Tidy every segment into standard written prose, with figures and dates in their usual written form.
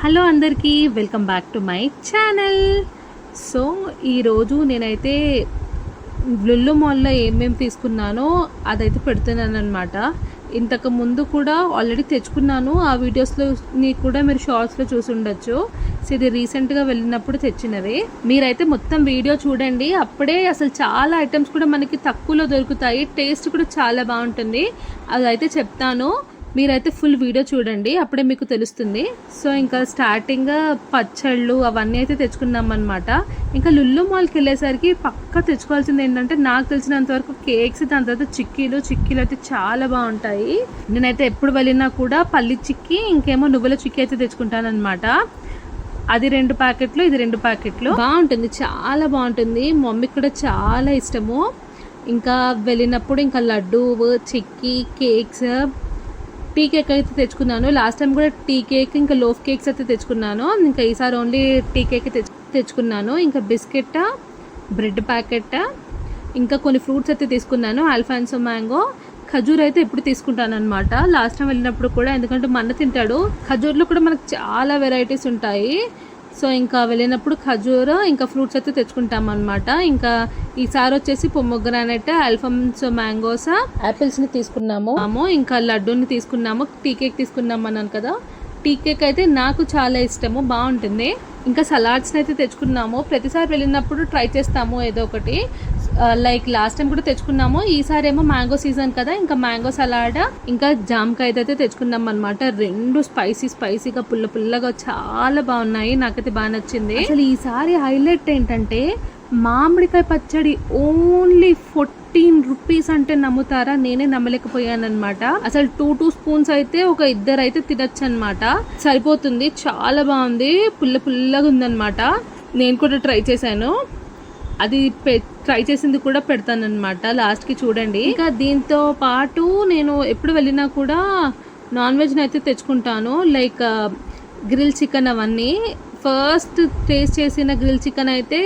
Hello అందరికీ, welcome back to my channel. So ఈరోజు నేనైతే లుల్లు మాల్లో ఏమేమి తీసుకున్నానో అదైతే పెడుతున్నాను అనమాట. ఇంతకు ముందు కూడా ఆల్రెడీ తెచ్చుకున్నాను, ఆ వీడియోస్లో కూడా మీరు షార్ట్స్లో చూసి ఉండొచ్చు. సో ఇది రీసెంట్గా వెళ్ళినప్పుడు తెచ్చినవే. మీరైతే మొత్తం వీడియో చూడండి, అప్పుడే అసలు చాలా ఐటమ్స్ కూడా మనకి తక్కువలో దొరుకుతాయి, టేస్ట్ కూడా చాలా బాగుంటుంది. అదైతే చెప్తాను, మీరైతే ఫుల్ వీడియో చూడండి, అప్పుడే మీకు తెలుస్తుంది. సో ఇంకా స్టార్టింగ్ పచ్చళ్ళు అవన్నీ అయితే తెచ్చుకున్నాం అనమాట. ఇంకా లుల్లు మాల్కి వెళ్ళేసరికి పక్కా తెచ్చుకోవాల్సింది ఏంటంటే, నాకు తెలిసినంత వరకు కేక్స్, దాని తర్వాత చిక్కీలు అయితే చాలా బాగుంటాయి. నేనైతే ఎప్పుడు వెళ్ళినా కూడా పల్లి చిక్కీ, ఇంకేమో నువ్వుల చిక్కీ అయితే తెచ్చుకుంటాను అనమాట. అది 2 ప్యాకెట్లు, ఇది 2 ప్యాకెట్లు. బాగుంటుంది, చాలా బాగుంటుంది. మమ్మీకి కూడా చాలా ఇష్టము. ఇంకా వెళ్ళినప్పుడు ఇంకా laddoo, chikki, cakes, tea cake అయితే తెచ్చుకున్నాను. లాస్ట్ టైం కూడా టీ కేక్ ఇంకా లోఫ్ కేక్స్ అయితే తెచ్చుకున్నాను. ఇంకా ఈసారి ఓన్లీ టీ కేక్ తెచ్చుకున్నాను. ఇంకా బిస్కెట్, బ్రెడ్ ప్యాకెట్, ఇంకా కొన్ని ఫ్రూట్స్ అయితే తీసుకున్నాను. ఆల్ఫాన్సో మ్యాంగో, ఖజూర్ అయితే ఎప్పుడు తీసుకుంటాను అనమాట. లాస్ట్ టైం వెళ్ళినప్పుడు కూడా, ఎందుకంటే మా అన్న తింటాడు. ఖజూర్లో కూడా మనకు చాలా వెరైటీస్ ఉంటాయి. సో ఇంకా వెళ్ళినప్పుడు ఖజూర్ ఇంకా ఫ్రూట్స్ అయితే తెచ్చుకుంటాం అనమాట. ఇంకా ఈసారి వచ్చేసి పొమోగ్రానైట్, ఆల్ఫాన్సో మ్యాంగోస్, యాపిల్స్ని తీసుకున్నాము. ఇంకా లడ్డూని తీసుకున్నాము, టీ కేక్ తీసుకున్నాము అన్నాను కదా. టీ కేక్ అయితే నాకు చాలా ఇష్టము, బాగుంటుంది. ఇంకా సలాడ్స్ని అయితే తెచ్చుకున్నాము. ప్రతిసారి వెళ్ళినప్పుడు ట్రై చేస్తాము ఏదో ఒకటి. లైక్ లాస్ట్ టైం కూడా తెచ్చుకున్నాము. ఈసారి ఏమో మ్యాంగో సీజన్ కదా, ఇంకా మ్యాంగో సలాడ్, ఇంకా జామకాయ అయితే తెచ్చుకున్నాం అనమాట. 2 స్పైసీగా పుల్లగా చాలా బాగున్నాయి, నాకైతే బాగా నచ్చింది. అసలు ఈసారి హైలైట్ ఏంటంటే, మామిడికాయ పచ్చడి ఓన్లీ 14 రూపీస్ అంటే నమ్ముతారా? నేనే నమ్మలేకపోయాను అనమాట. అసలు 2 స్పూన్స్ అయితే ఒక ఇద్దరు అయితే తినచ్చు అనమాట, సరిపోతుంది. చాలా బాగుంది, పుల్లగా ఉందన్నమాట. నేను కూడా ట్రై చేశాను, అది ట్రై చేసింది కూడా పెడతానమాట లాస్ట్కి, చూడండి. ఇంకా దీంతో పాటు నేను ఎప్పుడు వెళ్ళినా కూడా నాన్ వెజ్ని అయితే తెచ్చుకుంటాను. లైక్ గ్రిల్ చికెన్ అవన్నీ. ఫస్ట్ టేస్ట్ చేసిన గ్రిల్ చికెన్ అయితే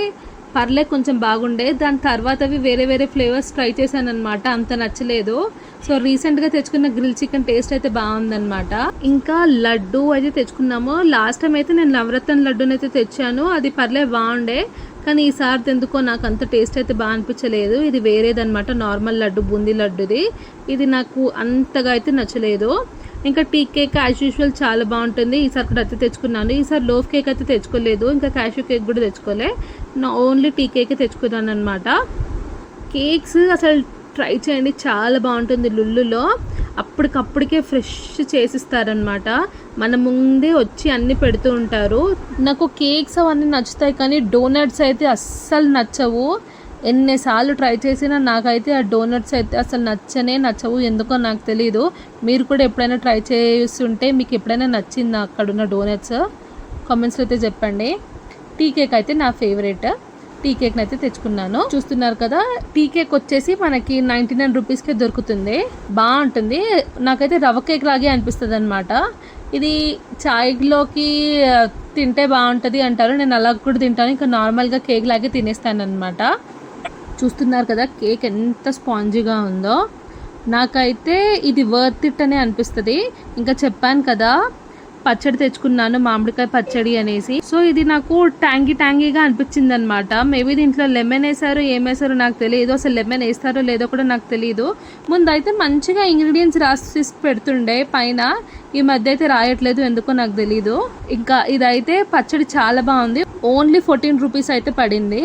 పర్లే, కొంచెం బాగుండే. దాని తర్వాత అవి వేరే ఫ్లేవర్స్ ట్రై చేశాను అనమాట, అంత నచ్చలేదు. సో రీసెంట్గా తెచ్చుకున్న గ్రిల్ చికెన్ టేస్ట్ అయితే బాగుందనమాట. ఇంకా లడ్డు అయితే తెచ్చుకున్నాము. లాస్ట్ టైం అయితే నేను నవరత్న లడ్డూని అయితే తెచ్చాను, అది పర్లే బాగుండే. కానీ ఈసారి ఎందుకో నాకు అంత టేస్ట్ అయితే బాగా అనిపించలేదు. ఇది వేరేదనమాట, నార్మల్ లడ్డు, బూందీ లడ్డుది. ఇది నాకు అంతగా అయితే నచ్చలేదు. ఇంకా టీ కేక్ యాజ్ యూజువల్ చాలా బాగుంటుంది. ఈసారి కూడా అయితే తెచ్చుకున్నాను. ఈసారి లోఫ్ కేక్ అయితే తెచ్చుకోలేదు, ఇంకా క్యాష్యూ కేక్ కూడా తెచ్చుకోలే. ఓన్లీ టీ కేకే తెచ్చుకున్నాను అనమాట. కేక్స్ అసలు ట్రై చేయండి, చాలా బాగుంటుంది. లుల్లులో అప్పటికప్పటికే ఫ్రెష్ చేసిస్తారనమాట, మన ముందే వచ్చి అన్నీ పెడుతూ ఉంటారు. నాకు కేక్స్ అవన్నీ నచ్చుతాయి, కానీ డోనట్స్ అయితే అస్సలు నచ్చవు. ఎన్నిసార్లు ట్రై చేసినా నాకైతే ఆ డోనట్స్ అయితే అసలు నచ్చవు, ఎందుకో నాకు తెలీదు. మీరు కూడా ఎప్పుడైనా ట్రై చేస్తుంటే మీకు ఎప్పుడైనా నచ్చిందా అక్కడున్న డోనట్స్? కామెంట్స్లో అయితే చెప్పండి. టీ కేక్ అయితే నా ఫేవరెట్. టీ కేక్ని అయితే తెచ్చుకున్నాను. చూస్తున్నారు కదా, టీ కేక్ వచ్చేసి మనకి 99 రూపీస్కే దొరుకుతుంది, బాగుంటుంది. నాకైతే రవ్వ కేక్ లాగే అనిపిస్తుంది అనమాట. ఇది చాయ్లోకి తింటే బాగుంటుంది అంటారు, నేను అలా కూడా తింటాను. ఇంకా నార్మల్గా కేక్ లాగే తినేస్తాను అనమాట. చూస్తున్నారు కదా కేక్ ఎంత స్పాంజీగా ఉందో. నాకైతే ఇది వర్త్ ఇట్ అనే అనిపిస్తుంది. ఇంకా చెప్పాను కదా పచ్చడి తెచ్చుకున్నాను, మామిడికాయ పచ్చడి అనేసి. సో ఇది నాకు ట్యాంగీగా అనిపించింది అనమాట. మేబీ దీంట్లో లెమన్ వేసారో ఏమేసారో నాకు తెలియదు, అసలు లెమన్ వేస్తారో లేదో కూడా నాకు తెలియదు. ముందైతే మంచిగా ఇంగ్రీడియంట్స్ రాసి పెడుతుండే పైన, ఈ మధ్య అయితే రాయట్లేదు, ఎందుకో నాకు తెలీదు. ఇంకా ఇదైతే పచ్చడి చాలా బాగుంది. ఓన్లీ 14 రూపీస్ అయితే పడింది.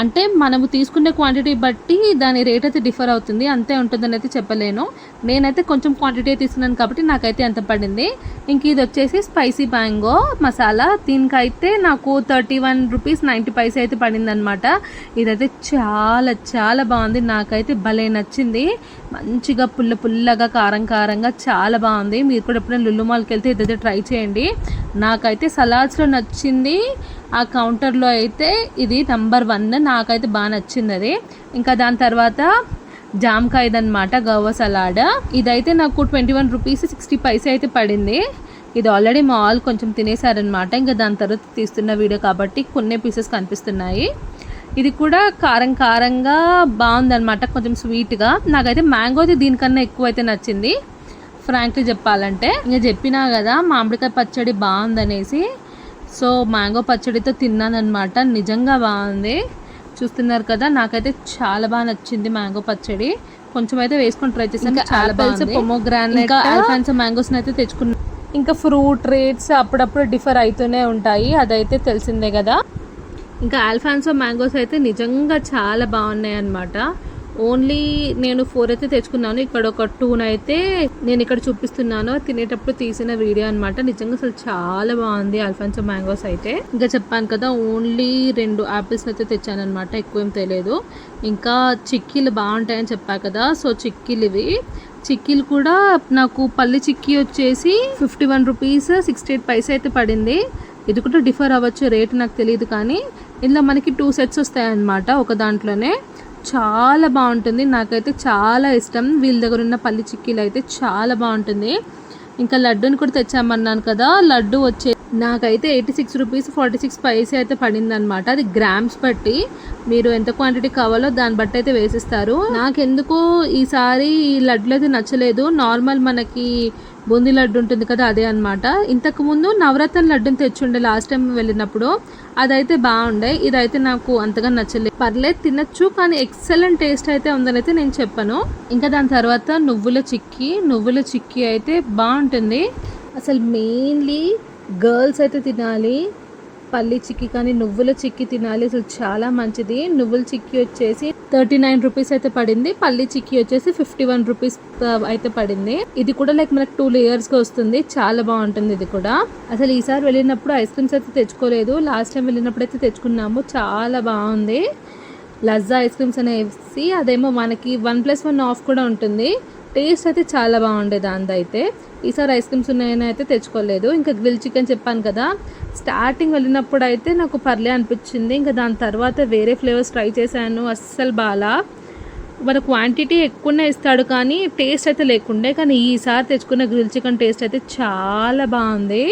అంటే మనము తీసుకునే క్వాంటిటీ బట్టి దాని రేట్ అయితే డిఫర్ అవుతుంది, అంతే ఉంటుందని అయితే చెప్పలేను. నేనైతే కొంచెం క్వాంటిటీ తీసుకున్నాను కాబట్టి నాకైతే ఎంత పడింది. ఇంక ఇది వచ్చేసి స్పైసీ మ్యాంగో మసాలా. దీనికైతే నాకు 31 రూపీస్ 90 పైసే అయితే పడింది అనమాట. ఇదైతే చాలా బాగుంది, నాకైతే భలే నచ్చింది. మంచిగా పుల్లగా కారంగా చాలా బాగుంది. మీరు కూడా ఎప్పుడైనా లుల్లు మాల్కి వెళ్తే ఇదైతే ట్రై చేయండి. నాకైతే సలాడ్స్లో నచ్చింది, ఆ కౌంటర్లో అయితే ఇది నెంబర్ 1, నాకైతే బాగా నచ్చింది అది. ఇంకా దాని తర్వాత జామకాయదనమాట, గవ్వ సలాడ్. ఇదైతే నాకు 21 రూపీస్ 60 పైసే అయితే పడింది. ఇది ఆల్రెడీ మా వాళ్ళు కొంచెం తినేసారనమాట. ఇంకా దాని తర్వాత తీస్తున్న వీడియో కాబట్టి కొన్ని పీసెస్ కనిపిస్తున్నాయి. ఇది కూడా కారంగా బాగుందనమాట, కొంచెం స్వీట్గా. నాకైతే మ్యాంగోది దీనికన్నా ఎక్కువ అయితే నచ్చింది. ఫ్రాంక్లీ చెప్పాలంటే. ఇంకా చెప్పినా కదా మామిడికాయ పచ్చడి బాగుందనేసి. సో మ్యాంగో పచ్చడితో తిన్నానమాట. నిజంగా బాగుంది. చూస్తున్నారు కదా, నాకైతే చాలా బాగా నచ్చింది మ్యాంగో పచ్చడి. కొంచెం అయితే వేసుకొని ట్రై చేశాను, చాలా బాగుంది. పొమోగ్రానైట్, ఇంకా ఆల్ఫాన్సో మ్యాంగోస్ని అయితే తెచ్చుకున్నాను. ఇంకా ఫ్రూట్ రేట్స్ అప్పుడప్పుడు డిఫర్ అవుతూనే ఉంటాయి, అదైతే తెలిసిందే కదా. ఇంకా ఆల్ఫాన్సో మ్యాంగోస్ అయితే నిజంగా చాలా బాగున్నాయి అన్నమాట. ఓన్లీ నేను 4 అయితే తెచ్చుకున్నాను. ఇక్కడ ఒక 2 అయితే నేను ఇక్కడ చూపిస్తున్నాను, తినేటప్పుడు తీసిన వీడియో అనమాట. నిజంగా అసలు చాలా బాగుంది ఆల్ఫాన్సో మ్యాంగోస్ అయితే. ఇంకా చెప్పాను కదా, ఓన్లీ 2 యాపిల్స్ అయితే తెచ్చాను అనమాట, ఎక్కువేం తెలియదు. ఇంకా చిక్కీలు బాగుంటాయని చెప్పా కదా, సో చిక్కీలు ఇవి. చిక్కీలు కూడా నాకు పల్లి చిక్కీ వచ్చేసి 51 రూపీస్ 68 పైసా అయితే పడింది. ఇది కూడా డిఫర్ అవ్వచ్చు, రేట్ నాకు తెలియదు. కానీ ఇందులో మనకి 2 సెట్స్ వస్తాయన్నమాట ఒక దాంట్లోనే. చాలా బాగుంటుంది, నాకైతే చాలా ఇష్టం. వీళ్ళ దగ్గర ఉన్న పల్లి చిక్కీలు అయితే చాలా బాగుంటుంది. ఇంకా లడ్డూని కూడా తెచ్చామన్నాను కదా, లడ్డు వచ్చే నాకైతే 86 రూపీస్ 46 పైసా అయితే పడింది అనమాట. అది గ్రామ్స్ బట్టి, మీరు ఎంత క్వాంటిటీ కావాలో దాన్ని బట్టి అయితే వేసిస్తారు. నాకెందుకు ఈసారి ఈ లడ్డులు అయితే నచ్చలేదు. నార్మల్ మనకి బూందీ లడ్డు ఉంటుంది కదా, అదే అనమాట. ఇంతకుముందు నవరత్న లడ్డుని తెచ్చుండే లాస్ట్ టైం వెళ్ళినప్పుడు, అదైతే బాగుండే. ఇదైతే నాకు అంతగా నచ్చలేదు. పర్లేదు, తినచ్చు, కానీ ఎక్సలెంట్ టేస్ట్ అయితే ఉందని అయితే నేను చెప్పను. ఇంకా దాని తర్వాత నువ్వుల చిక్కీ అయితే బాగుంటుంది. అసలు మెయిన్లీ గర్ల్స్ అయితే తినాలి పల్లి చిక్కీ, కానీ నువ్వుల చిక్కీ తినాలి, అసలు చాలా మంచిది. నువ్వుల చిక్కీ వచ్చేసి 39 రూపీస్ అయితే పడింది, పల్లి చిక్కీ వచ్చేసి 51 రూపీస్ అయితే పడింది. ఇది కూడా లైక్ మనకు 2 లేయర్స్గా వస్తుంది, చాలా బాగుంటుంది ఇది కూడా. అసలు ఈసారి వెళ్ళినప్పుడు ఐస్ క్రీమ్స్ అయితే తెచ్చుకోలేదు, లాస్ట్ టైం వెళ్ళినప్పుడు అయితే తెచ్చుకున్నాము, చాలా బాగుంది. లజ్జా ఐస్ క్రీమ్స్ అనేసి అదేమో మనకి 1+1 ఆఫ్ కూడా ఉంటుంది. టేస్ట్ అయితే చాలా బాగుండేది దానిదైతే. ఈసారి ఐస్ క్రీమ్స్ ఉన్నాయని అయితే తెచ్చుకోలేదు. ఇంకా గ్రిల్ చికెన్ చెప్పాను కదా, స్టార్టింగ్ వెళ్ళినప్పుడు అయితే నాకు పర్లే అనిపించింది. ఇంకా దాని తర్వాత వేరే ఫ్లేవర్స్ ట్రై చేశాను, అస్సలు బాగా. మన క్వాంటిటీ ఎక్కువనే ఇస్తాడు కానీ టేస్ట్ అయితే లేకుండే. కానీ ఈసారి తెచ్చుకున్న గ్రిల్ చికెన్ టేస్ట్ అయితే చాలా బాగుంది.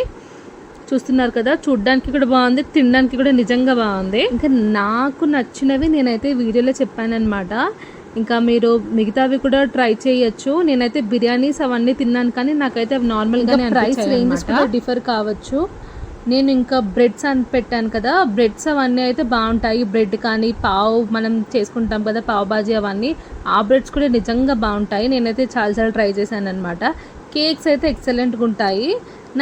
చూస్తున్నారు కదా, చూడ్డానికి కూడా బాగుంది, తినడానికి కూడా నిజంగా బాగుంది. ఇంకా నాకు నచ్చినవి నేనైతే వీడియోలో చెప్పానన్నమాట. ఇంకా మీరు మిగతావి కూడా ట్రై చేయొచ్చు. నేనైతే బిర్యానీస్ అవన్నీ తిన్నాను, కానీ నాకైతే అవి నార్మల్గానే ప్రైస్ రేంజెస్ కూడా డిఫర్ కావచ్చు. నేను ఇంకా బ్రెడ్స్ అని పెట్టాను కదా, బ్రెడ్స్ అవన్నీ అయితే బాగుంటాయి. బ్రెడ్ కానీ పావు మనం చేసుకుంటాం కదా పావు బాజీ, అవన్నీ ఆ బ్రెడ్స్ కూడా నిజంగా బాగుంటాయి. నేనైతే చాలాసార్లు ట్రై చేశాను అనమాట. కేక్స్ అయితే ఎక్సలెంట్గా ఉంటాయి.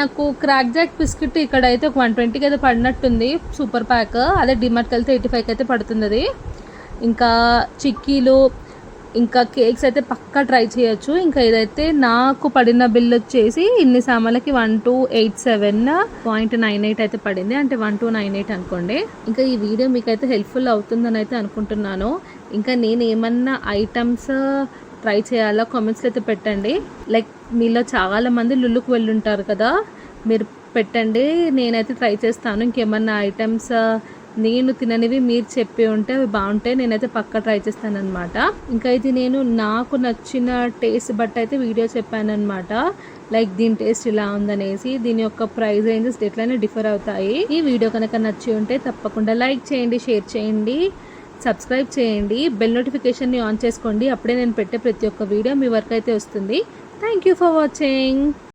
నాకు క్రాక్ జాక్ బిస్కెట్ ఇక్కడ అయితే ఒక 120కి అయితే పడినట్టుంది సూపర్ ప్యాక్. అదే డిమార్ట్కి వెళ్తే 85కి అయితే పడుతుంది అది. ఇంకా చిక్కీలు ఇంకా కేక్స్ అయితే పక్కా ట్రై చేయొచ్చు. ఇంకా ఇదైతే నాకు పడిన బిల్ వచ్చేసి ఇన్ని సామాన్లకి 1287.98 అయితే పడింది, అంటే 1298 అనుకోండి. ఇంకా ఈ వీడియో మీకైతే హెల్ప్ఫుల్ అవుతుందని అయితే అనుకుంటున్నాను. ఇంకా నేను ఏమన్నా ఐటమ్స్ ట్రై చేయాలా కామెంట్స్లో అయితే పెట్టండి. లైక్ మీలో చాలామంది లుల్లుకు వెళ్ళుంటారు కదా, మీరు పెట్టండి, నేనైతే ట్రై చేస్తాను. ఇంకేమన్నా ఐటమ్స్ నేను తిననివి మీరు చెప్పి ఉంటే అవి బాగుంటాయి, నేనైతే పక్కా ట్రై చేస్తానన్నమాట. ఇంకా ఇది నేను నాకు నచ్చిన టేస్ట్ బట్టి అయితే వీడియో చెప్పానన్నమాట. లైక్ దీని టేస్ట్ ఇలా ఉందనేసి. దీని యొక్క ప్రైస్ రేంజెస్ ఎట్లయినా డిఫర్ అవుతాయి. ఈ వీడియో కనుక నచ్చి ఉంటే తప్పకుండా లైక్ చేయండి, షేర్ చేయండి, సబ్స్క్రైబ్ చేయండి, బెల్ నోటిఫికేషన్ని ఆన్ చేసుకోండి. అప్పుడే నేను పెట్టే ప్రతి ఒక్క వీడియో మీ వరకు అయితే వస్తుంది. Thank you for watching.